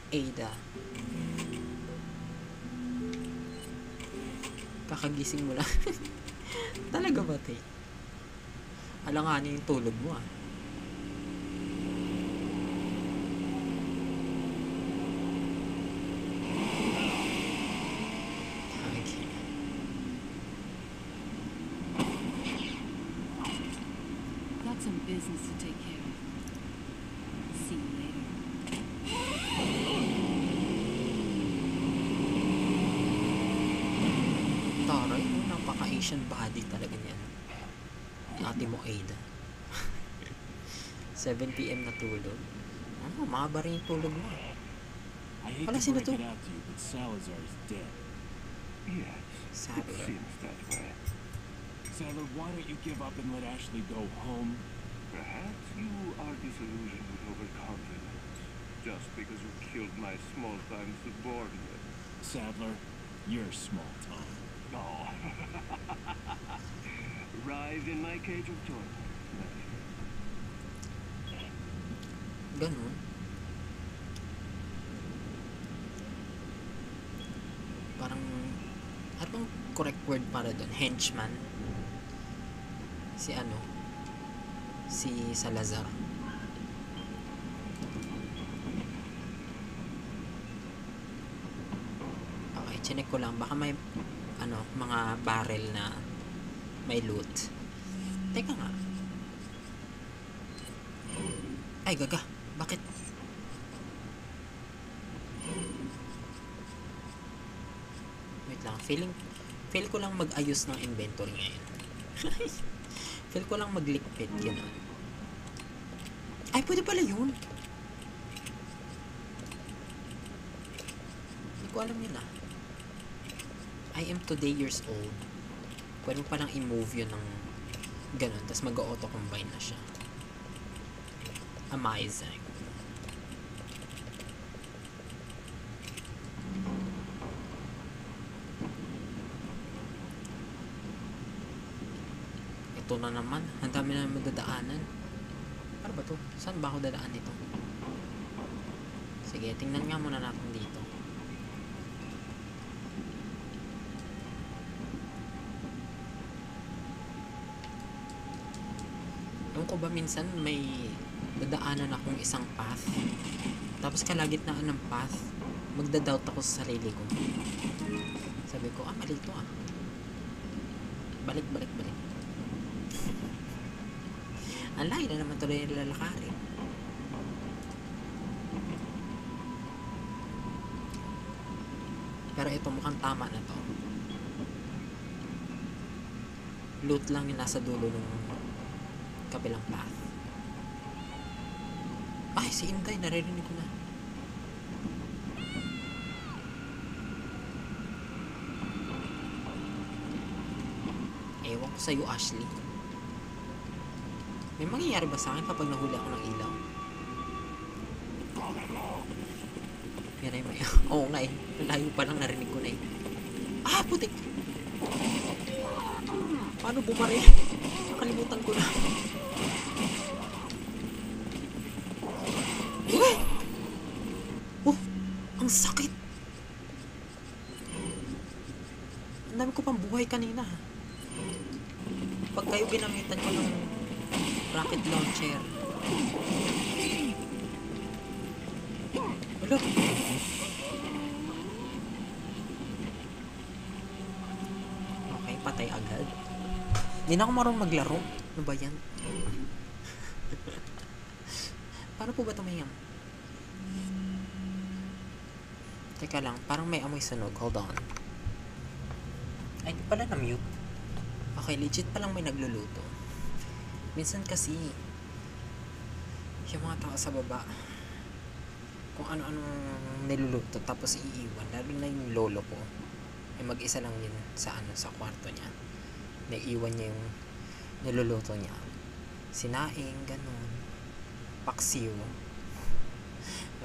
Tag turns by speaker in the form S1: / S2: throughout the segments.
S1: Ada. Kakagising mo lang. Talaga ba, te? Alanganin yung tulog mo, ah. Okay.
S2: Got some business to take care of. See you later.
S1: Taray, no? Napaka-Asian body talaga niyan. Ate mo, Ada. 7 p.m. na tulog. Ano, mahaba rin yung tulog mo.
S3: I hate
S1: Wala
S3: to
S1: sino
S3: break
S1: to?
S3: it out to you, but Salazar is dead.
S4: Yes,
S1: Sabi
S4: it
S1: ko.
S4: seems that way.
S3: Sadler, why don't you give up and let Ashley go home?
S4: Perhaps you are disillusioned with overconfidence, just because you killed my small-time subordinate.
S3: Sadler, you're small time.
S4: Oh. Rise in my cage of joy.
S1: Ganun. Parang, ano bang correct word para doon? Henchman. Si ano? Si Salazar. Okay, chinek ko lang. Baka may, ano, mga barrel na may loot. Teka nga. Ay, gaga. Bakit? Wait lang. Feel ko lang mag-ayos ng inventory ngayon. Feel ko lang maglikpit. Gano'n. Ay, pwede pala yun. Hindi ko alam yun, ah. I am today years old. Pwede mo palang i-move yun ng gano'n. Tapos mag-auto-combine na siya. Amazing. Ito na naman. Ang dami na naman dadaanan. Ano ba to? Saan ba ako dadaan dito? Sige, tingnan nga muna natin dito. Ewan ko ba minsan may dadaanan akong isang path. Tapos kalagitnaan ng path, magda-doubt ako sa sarili ko. Sabi ko, mali ito ah. Balik. Ang layo na naman tuloy yung lalakarin. Pero ito mukhang tama na to. Loot lang yung nasa dulo ng kabilang path. Ay, si Inday, naririnig ko na. Ewan ko sa'yo, Ashley. May mangyayari ba sa akin kapag nahuli ako ng ilaw? Yan ay may... Oo nga eh. Layo pa lang narinig ko na eh. Ah, putik! Paano bumari? Nakalimutan ko na. Ang sakit! Ang dami ko pang buhay kanina. Pag kayo ginamitan ko ng rocket launcher. Wala. Okay, patay agad. Hindi na ako marunong maglaro. Ano ba yan? Paano po ba tumingin? Teka lang, parang may amoy sunog. Hold on. Ay, di pala na-mute. Okay, legit palang may nagluluto. Minsan kasi, yung mga tao sa baba, kung ano-ano niluluto, tapos iiwan. Lalo na yung lolo ko. Ay mag-isa lang yun sa kwarto niya. Naiiwan niya yung niluluto niya. Sinaing, ganun. Paksiw.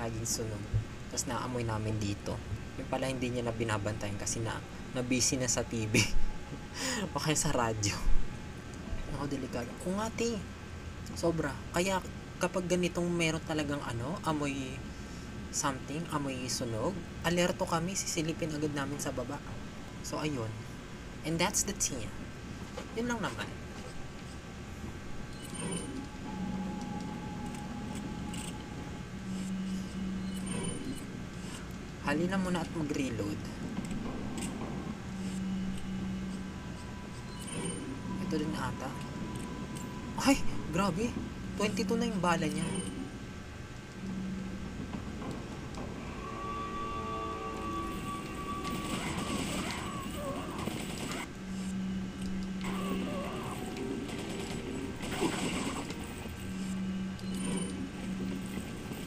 S1: Laging sunog. Tapos naamoy namin dito. Yung pala hindi niya na binabantayan kasi na-busy na sa TV. O kaya sa radyo. Ako delikado. Kung ate, sobra. Kaya kapag ganitong meron talagang amoy something, amoy sunog, alerto kami, sisilipin agad namin sa baba. So, ayun. And that's the tea. Yun lang naman. Halina muna at mag-reload. Ito din ata. Ay, grabe. 22 na yung bala niya.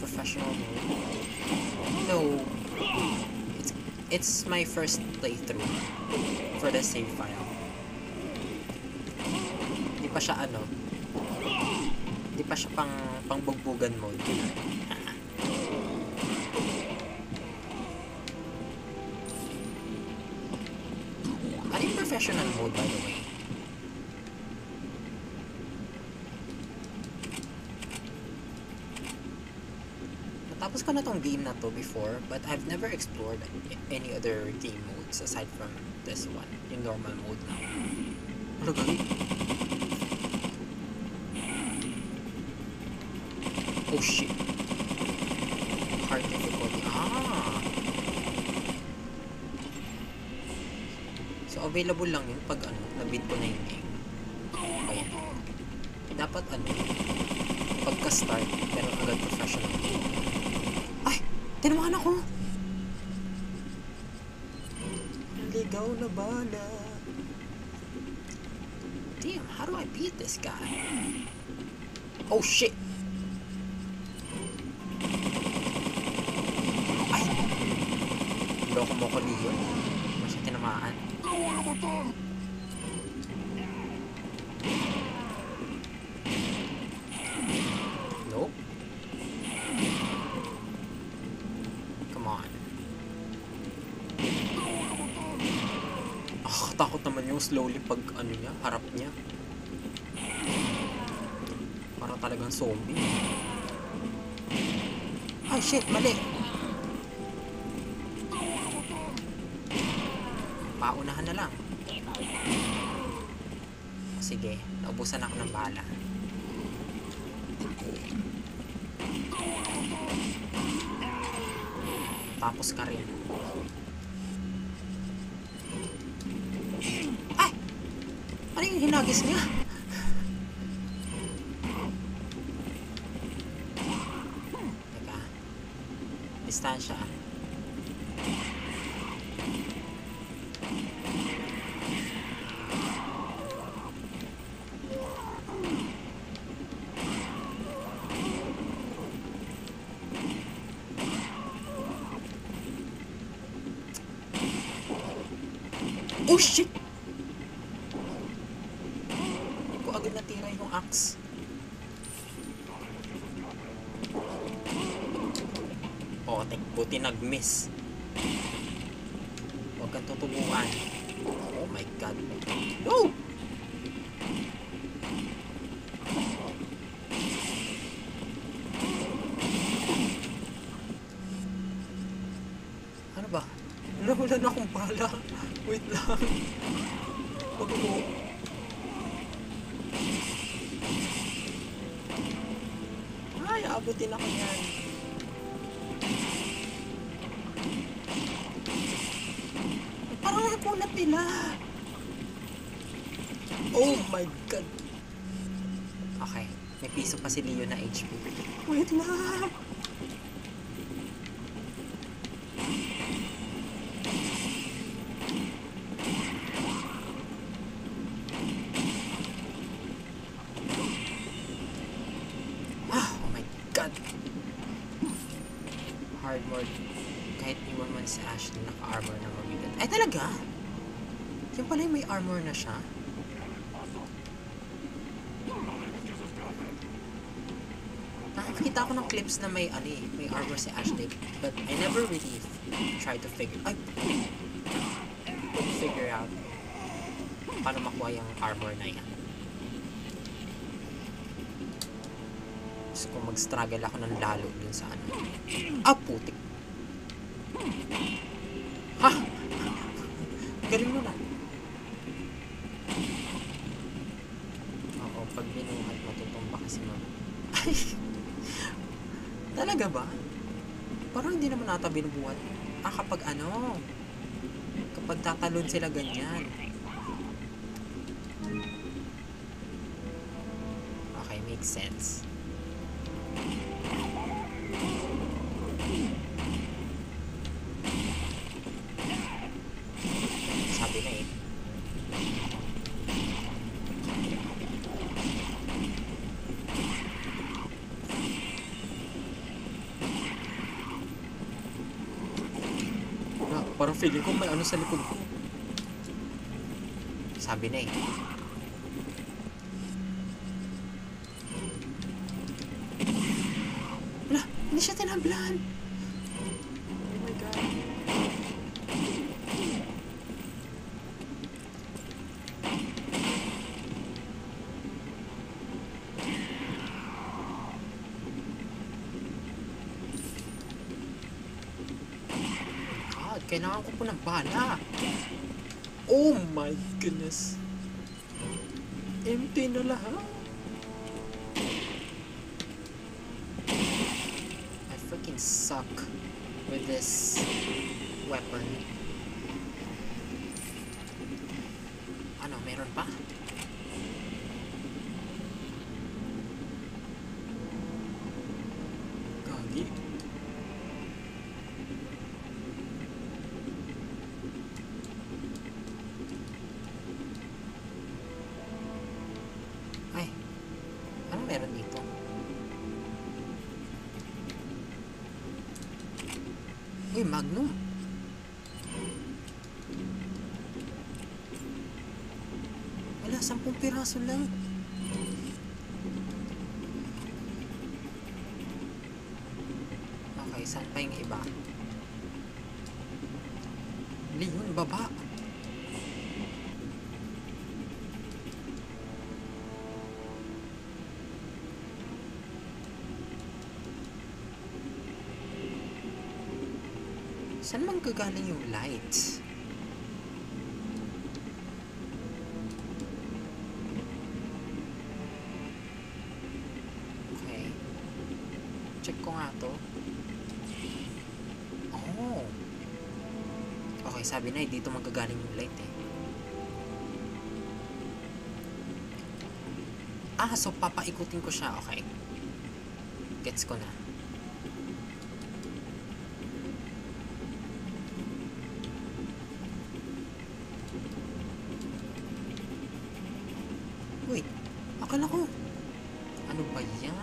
S1: Professional mode. No. It's my first playthrough for the save file. Di pa siya ano. Di pa siya pangbugbugan mode. Ano yung professional mode, by the way? Natapos ko na tong game na to before, but I've never explored any other game modes aside from this one, yung normal mode na. Ano gawin? Oh shit. Hard difficulty. So available lang yun pag ano, nabid ko na yung game. Ayan. Dapat ano, pagka-start, pero agad professional. Ay! Tinamaan ako! Ligaw na bala. Damn, how do I beat this guy? Oh shit! Ay! Loko mo ko liyo. Masya tinamaan. Nope. Come on. Takot naman yung slowly pag ano niya, harap niya. Parang talagang zombie. Ay shit, mali. Paunahan na lang. Sige, naubusan ako ng bala. Tapos ka rin. Ay! Ano yung hinagis niya? Teka. Distansya. Oh shit! Hindi ko agad natira yung axe. Oh, buti nag-miss. Huwag kang tutubuan. Oh my god. No! Ano ba? Wala na akong bala. Wait lang. Wag mo. Ay, abutin ako yan. Parang nakunat nila. Oh my god. Okay. May piso pa si Leo na HP. Wait lang. Hard mode. Kahit iwan man si Ashley, naka-armor na mabigat. Ay talaga? Yung pala yung may armor na siya? Nakakita ako ng clips na may may armor si Ashley, but I never really tried to figure out paano makuha yung armor na yan. So kung mag-struggle ako ng lalo dun sa ano. Ah, putik. Ha? Galing mo na. Oo, pag binuhat, matutumba kasi mama. Talaga ba? Parang hindi naman ata binubuhat. Ah, kapag ano, kapag tatalon sila ganyan. Okay, makes sense. Sabi na eh. Ah, parang feeling ko may ano sa likod ko. Sabi na eh. Wala, hindi siya tinablan. Oh my god. God, kailangan ko po ng bala. Oh my goodness. Empty na lahat. I freaking suck with this weapon. Ano, meron pa? Gagi. Ay, ano meron dito? Uy, Magnum. Wala, 10 piraso lang. Okay, saan pa yung iba? Leon, baba. Saan man gagaling yung lights? Okay. Check ko nga to. Oh. Okay, sabi na dito magagaling yung light eh. Ah, so papaikutin ko siya. Okay. Gets ko na. Wait, akala ko. Ano ba yan?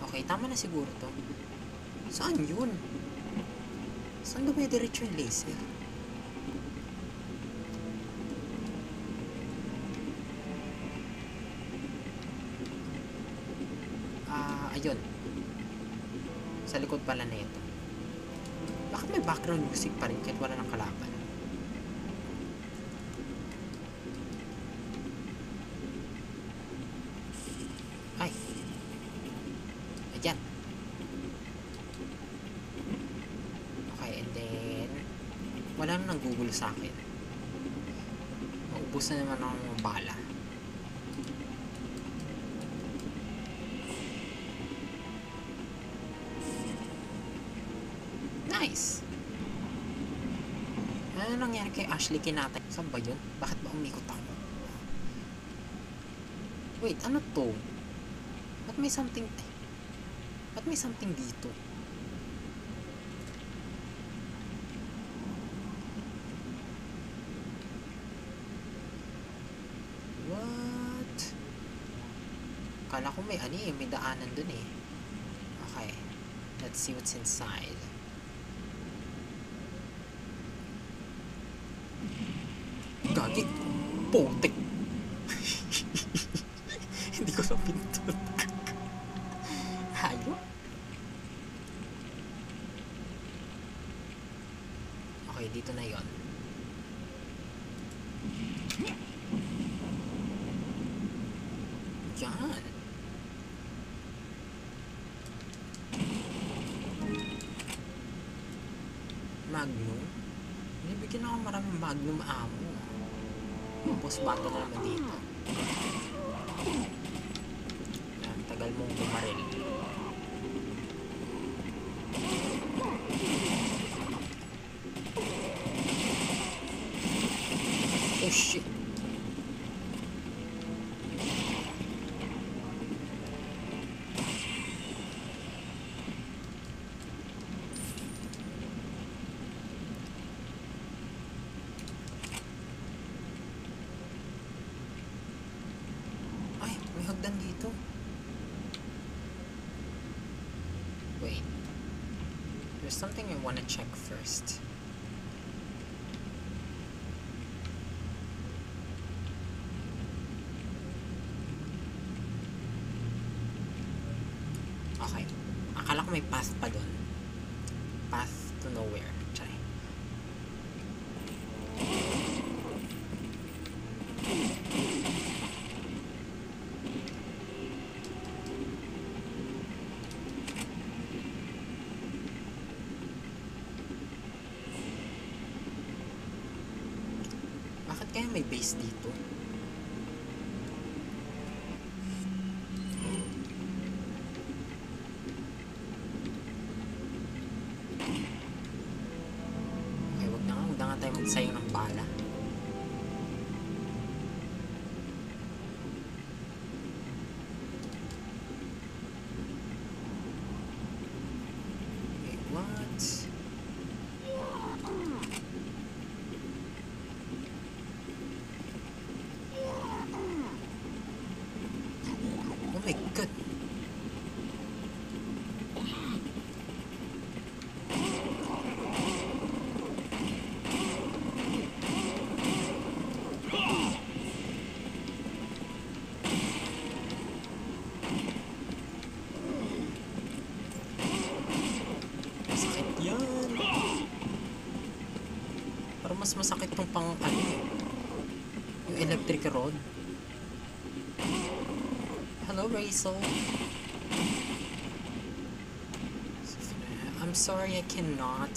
S1: Okay, tama na siguro to. Saan yun? Saan dumidiretso yung laser? Ah, ayun. Sa likod pala na ito. Bakit may background music pa rin kahit wala ng kalaban? Ay. Ayan. Okay, and then wala na nanggugulo sa akin. Maubos na naman ako ng bala. Nice. Ano nangyari kay Ashley Kinatay? Saan ba yun? Bakit ba umikot ako? Wait, ano to? Ba't may something... Ba't may something dito? What? Kala ko may ano eh, may daanan dun eh. Okay. Let's see what's inside. Gagi. Putik. Hindi ko na pinto. Hayo. Okay, dito na yon. Yan. Magnum? Nibigyan ako maraming Magnum ammo. Boss battle na naman dito. Yan, tagal mong bumaril. Oh shit. Ay, may hagdan dito. Wait. There's something I wanna check first. Okay. Akala ko may path pa doon. Path to nowhere. Try. Bakit kaya may base dito? Okay, wag na nga tayo magsayang ng bala. Wait, what? Oh my god. Masakit yan. Parang mas masakit tong pang ano, yung electric rod. Hello, Rachel. I'm sorry I cannot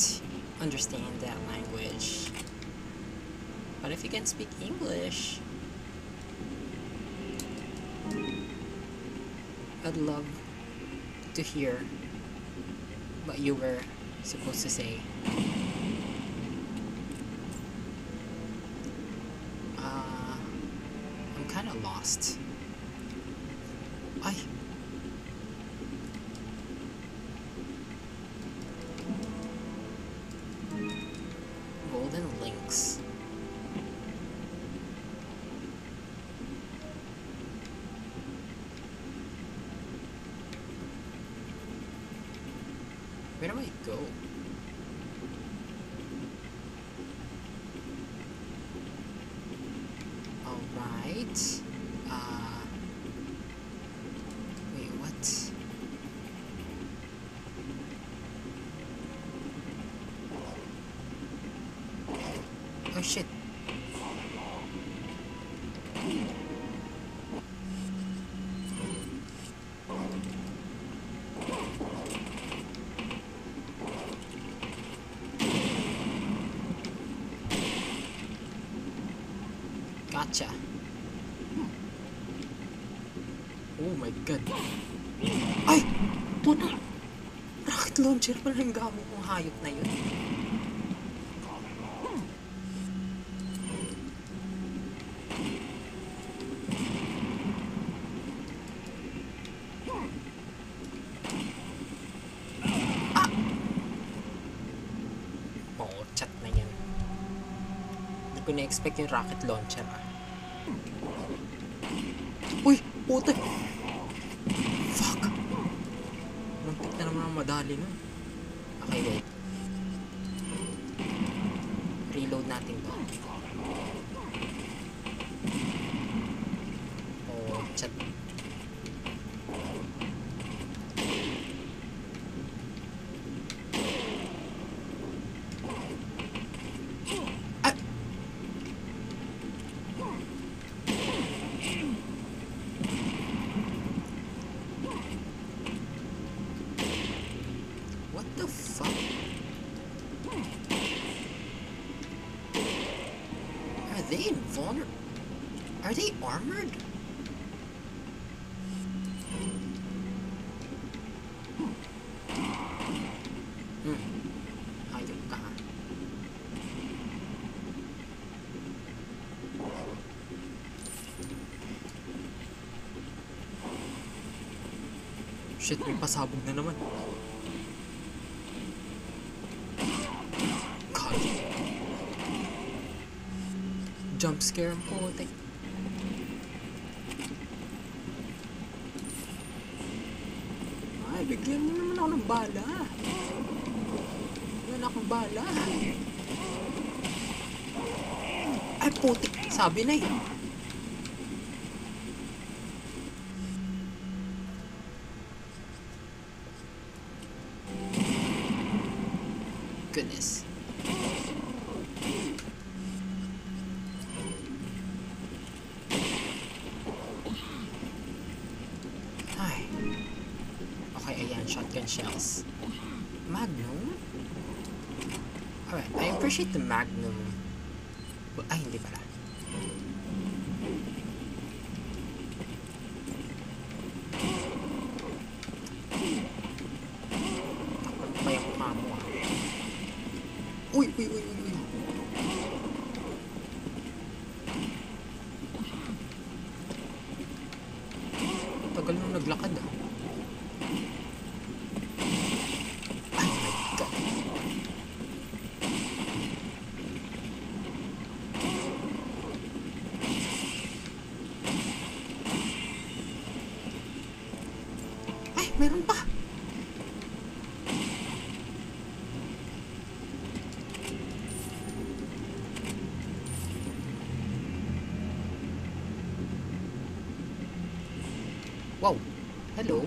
S1: understand that language. But if you can speak English, I'd love to hear what you were supposed to say. I'm kind of lost. Ay! Golden links. Where do I go? Alright. Wait, what? Oh shit. Gotcha. Oh my god. Ay! Puta! Rocket launcher pala yung gamit mong hayop na yun. Ah! Oo, chat na yan. Hindi ko na-expect yung rocket launcher ah. Uy! Puta! Fuck! Muntik na naman ang madali nun. Okay, wait. Reload natin to. Oh, chat. Ah! What the fuck? they invulnerable? Are they armored? Hayop ka. Shit, may pasabog na naman. God. Jump scare ang putik. Ay, bigyan mo naman ako ng bala. Wala akong bala. Ay, putik. Sabi na eh. Goodness. Ay. Okay, ayan. Shotgun shells. Magnum? Alright, I appreciate the Magnum. Ay, hindi pala. Takpan pa yung mukha mo ah. Uy, uy, uy, uy, uy. Tagal nung naglakad ah. Oh my God. Ay, meron pa. Wow. Hello.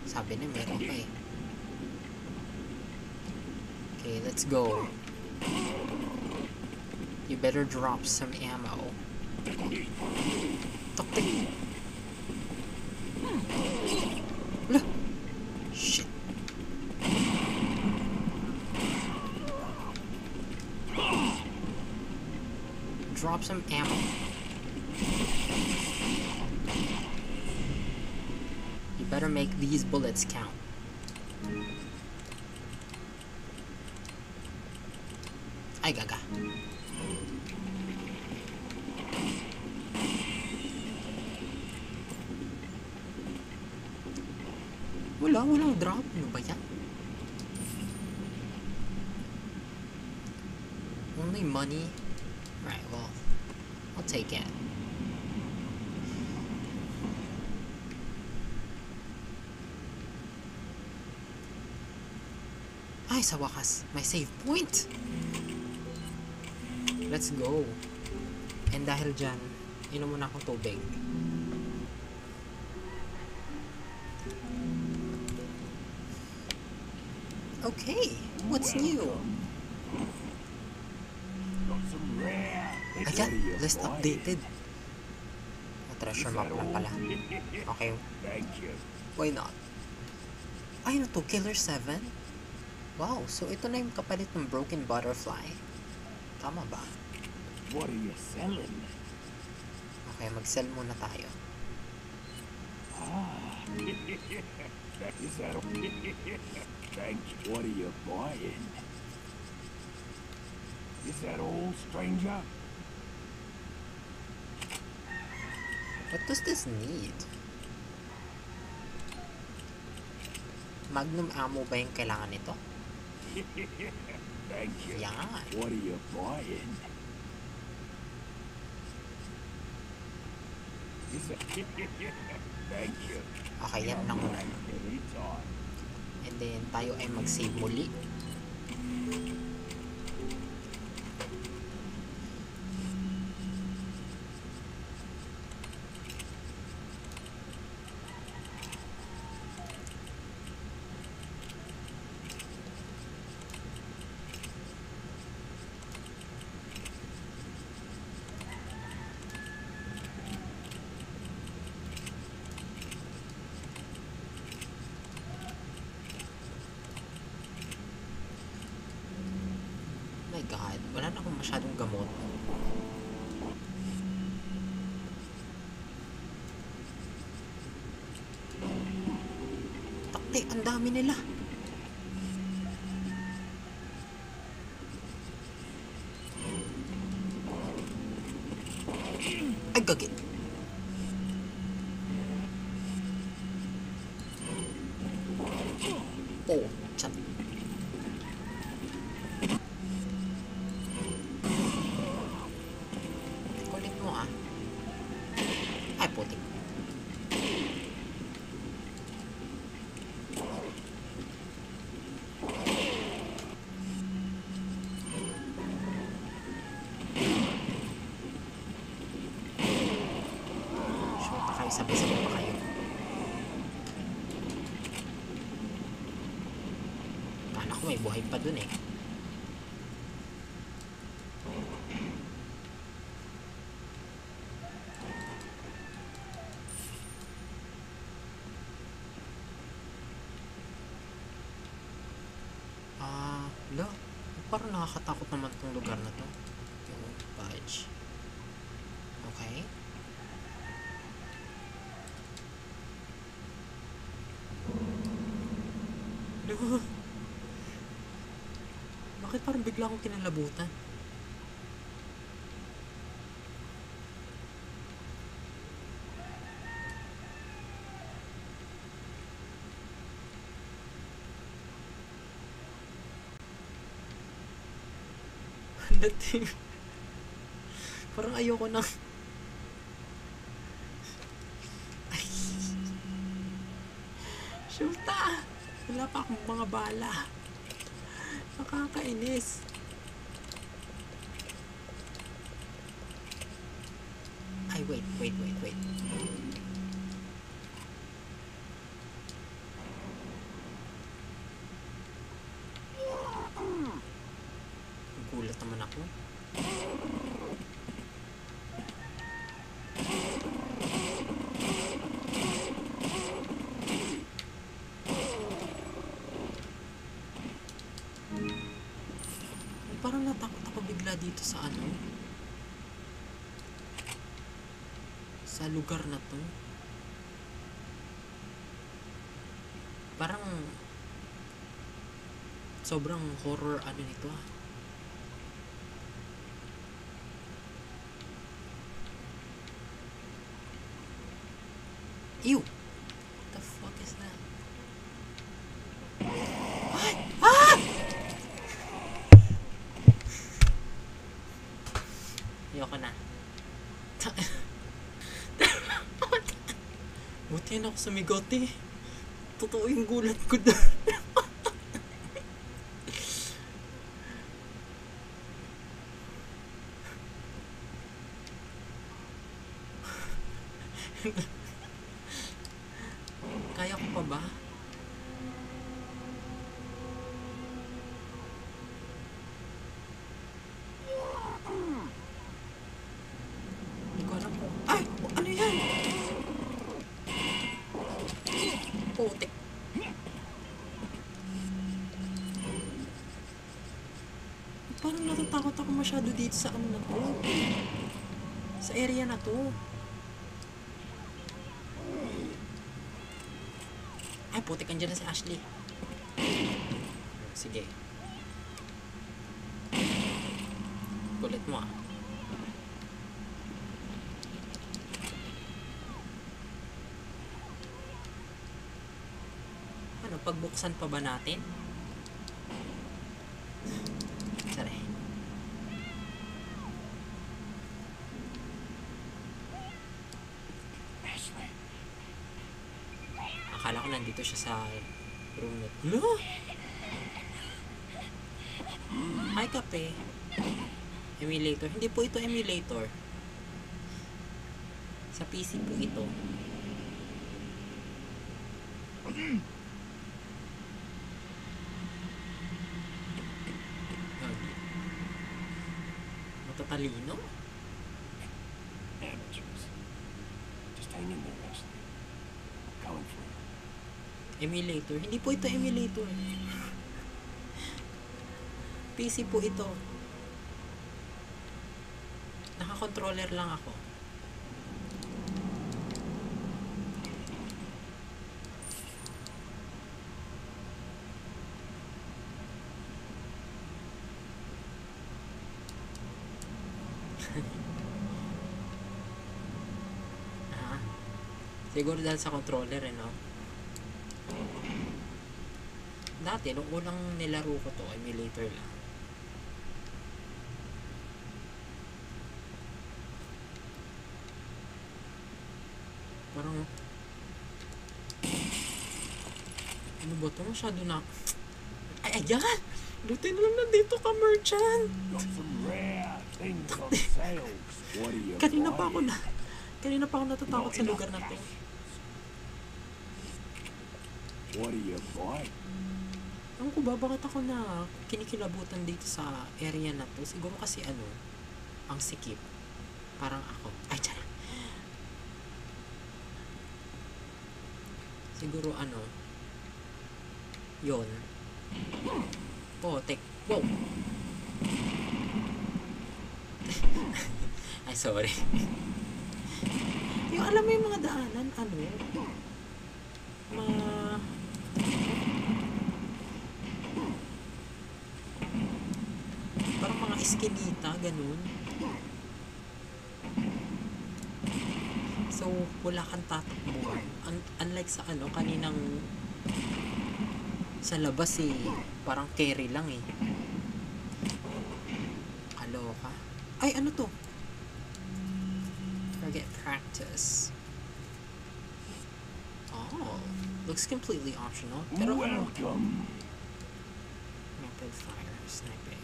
S1: Sabi na meron pa eh. Okay, let's go. You better drop some ammo. Taktik. Wala. Shit. Drop some ammo. You better make these bullets count. Ay, gaga. Walang drop. Ano ba yan? Only money? Right, well, I'll take it. Ay, sa wakas, may save point! Let's go. And dahil dyan, inom muna akong tubig. Okay, what's new?
S3: Got some rare.
S1: Ayan, list updated. Treasure map lang pala. Okay,
S3: Thank you.
S1: why not? Ay, ano to? Killer 7? Wow, so ito na yung kapalit ng Broken Butterfly. Tama ba?
S3: What are you selling?
S1: Okay, mag-sell muna tayo.
S3: Is that a... Thank you. What are you buying? Is that all, stranger?
S1: What does this need? Magnum ammo ba yung kailangan nito?
S3: Thank you.
S1: Yan.
S3: What are you buying? Is that... Thank you.
S1: Okay, yan lang muna.
S3: Anytime.
S1: And then, tayo ay mag-save muli. Wala na akong masyadong gamot. Takti, ang dami nila. Ay, gagit. Oh, chat. Kulit mo ah. Ay, putik. Shoot na kayo, sabay-sabay pa kayo. Kala ko may buhay pa dun eh. Lo, parang nakakatakot naman tong lugar na to. Yung badge. Okay. Lo, bakit parang bigla akong kinalabutan? Dati, parang ayoko na. Ay. Shoota! Wala pa akong mga bala. Nakakainis. Ay, wait. Gulat naman ako. Parang natakot ako bigla dito sa ano, sa lugar na to. Parang sobrang horror ano nito ah. Ew! What the fuck is that? Ay! Ah! Ayoko na. Buti na ako sumigote. Totoo yung gulat ko doon. Kaya ko pa ba? Hindi ko alam kung... Ay! Ano yan? Putik. Parang natatakot ako masyado dito sa ano na to. Sa area na to. Ay, putik, andyan na si Ashley. Sige. Kulit mo ah. Ano, pagbuksan pa ba natin? Sorry.
S3: Ashley.
S1: Akala ko nandito siya sa room na... Hello? Hi, kape. Emulator. Hindi po ito emulator. Sa PC po ito. Matatalino?
S3: Amateurs. Just hang in there, Ashley. I'm coming for you.
S1: Emulator. Hindi po ito emulator. PC po ito. Naka-controller lang ako. Ah, siguro dahil sa controller no? Dati, nung unang nilaro ko to, emulator lang. Parang ano ba ito? Masyado na ay, ayan! Buti na lang nandito ka, merchant!
S3: Got some rare things on sale. What are you
S1: Kanina pa ako
S3: buying?
S1: kanina pa ako natatakot sa lugar na to.
S3: What are you buying?
S1: Ewan ko ba, bakit ako na kinikilabutan dito sa area na to? Siguro kasi ang sikip. Parang ako. Ay, tiyara. Siguro yon. Oh, wow! Ay, sorry. Yung alam mo yung mga daanan, parang mga eskinita, ganun. So, wala kang tatakbuhan. Unlike sa kaninang sa labas parang carry lang Kaloka. Ay, ano to? Forget practice. Oh, looks completely optional. Pero
S3: Welcome.
S1: rapid fire, sniping.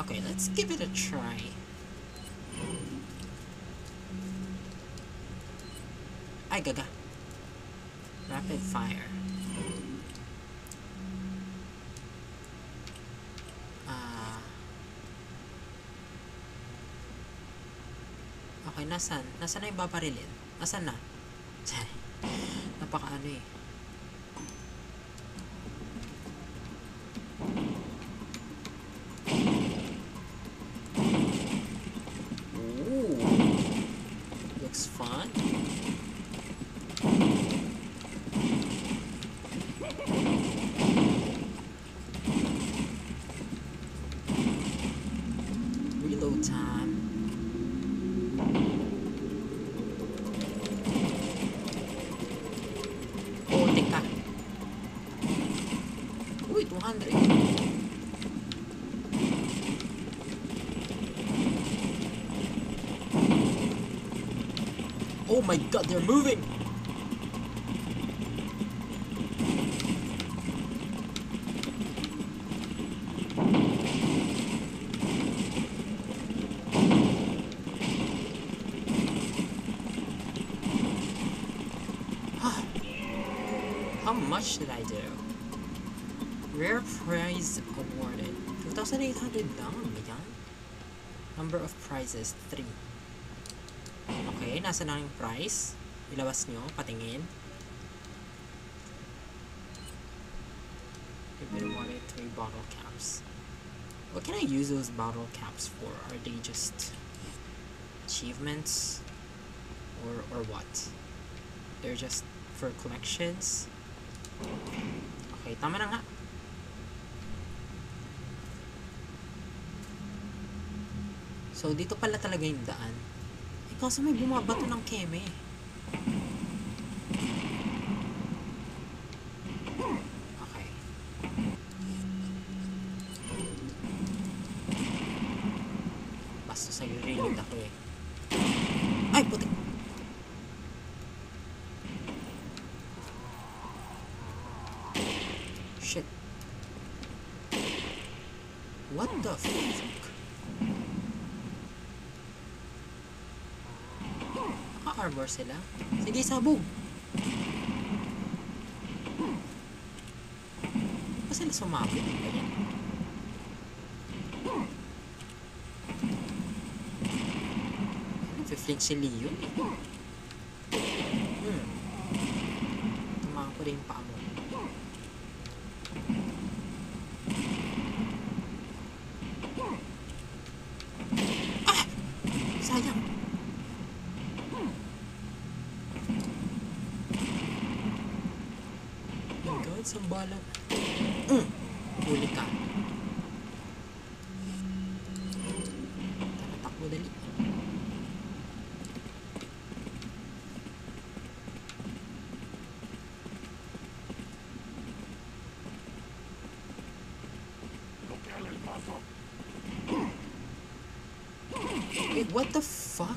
S1: Okay, let's give it a try. Ay, gaga. Rapid fire. Okay, nasan? Nasan na yung babarilin? Nasan na? Napaka Ooh. Looks fun. Reload time. Oh, teka. Uy, 200. Oh my god, they're moving! How much did I do? Rare prize awarded. 2,800 lang. Yan. Number of prizes, 3. Okay, nasa na yung prize? Ilabas nyo, patingin. You've been awarded 3 bottle caps. What can I use those bottle caps for? Are they just achievements? Or what? They're just for collections? Okay, tama na nga. So, dito pala talaga yung daan. Kaso may bumabato ng keme. Okay. Basta sa'yo reload ako Ay, puti! Shit. What the fuck? Naka-armor sila? Sige, sabog! Ba sila sumabog? Ganyan. Fifling si Leon Tumahan ko rin yung paa mo. my god, sambalan. Huli ka. Takbo dali. Wait, what the fuck?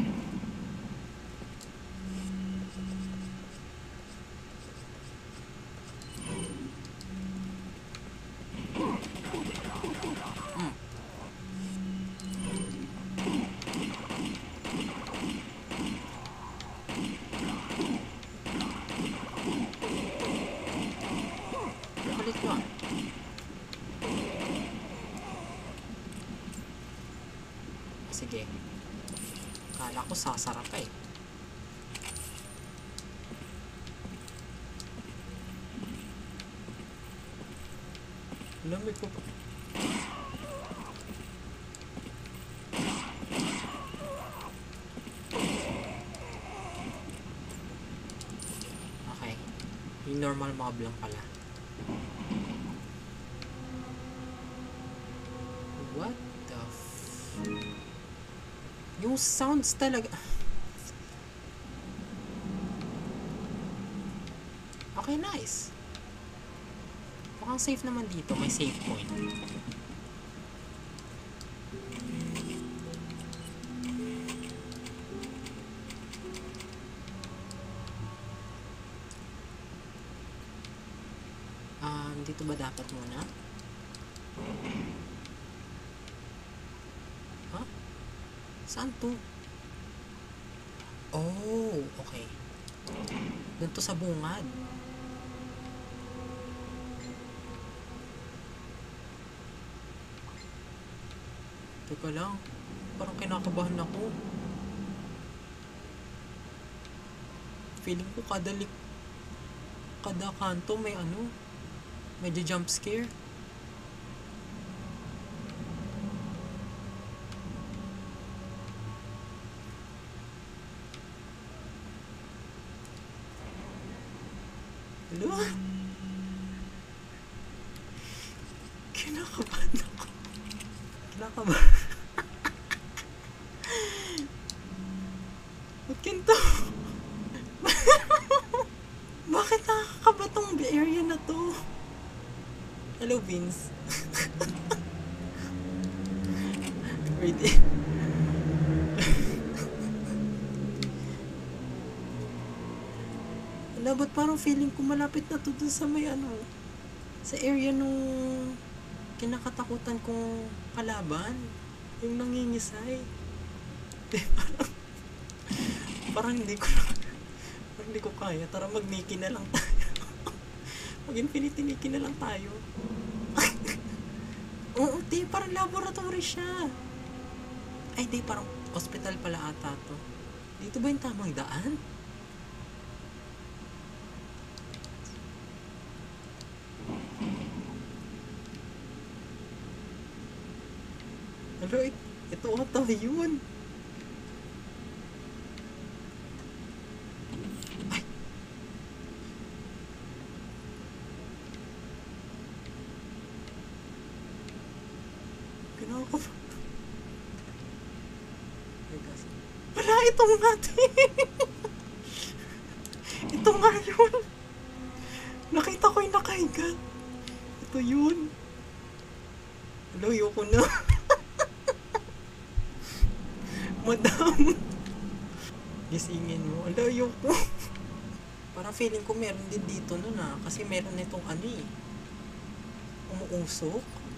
S1: Kulit mo ah. Sige. Kala ko sasara pa eh. Lamig ko pa. Okay. Yung normal mob lang pala. What the yung sounds talaga. Okay, nice. Mukhang safe naman dito. May save point. Dito ba dapat muna? Huh? Saan to? Oh, okay. Doon to sa bungad. Teka lang. Parang kinakabahan ako. Feeling ko kada kanto may medyo jump scare. Hello? Kinakabahan ako. Kinakabahan. Ba't kinto? Bakit nakakaba tong area na to? Hello, Vince. Wait. Wala, ba't parang feeling ko malapit na to dun sa may sa area nung kinakatakutan kong kalaban. Yung nangingisay. Parang hindi ko kaya. Tara, mag-Nikki na lang tayo. Mag-Infinity Nikki na lang tayo. Oo, di, parang laboratory siya. Ay, di, parang hospital pala ata to. Dito ba yung tamang daan? Hello, ito ata yun. Ay. Kinakabahan. Wala, itong natin. Ito nga yun. Nakita ko yung nakahiga. Ito yun. Hello, yoko na. Madam. Gisingin mo. Hello, yoko. Parang feeling ko meron din dito nun kasi meron itong umuusok.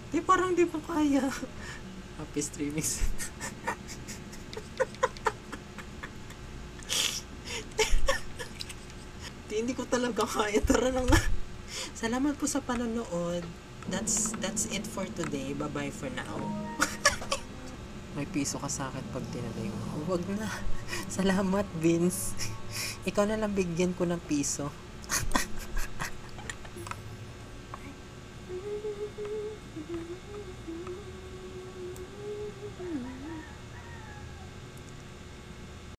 S1: Di, parang di pa kaya. Happy streaming. Di, hindi ko talaga kaya. Tara na nga. Salamat po sa panonood. that's it for today. Bye-bye for now. May piso ka sa akin pag tinalay mo. Huwag na. Salamat, Vince. Ikaw na lang bigyan ko ng piso.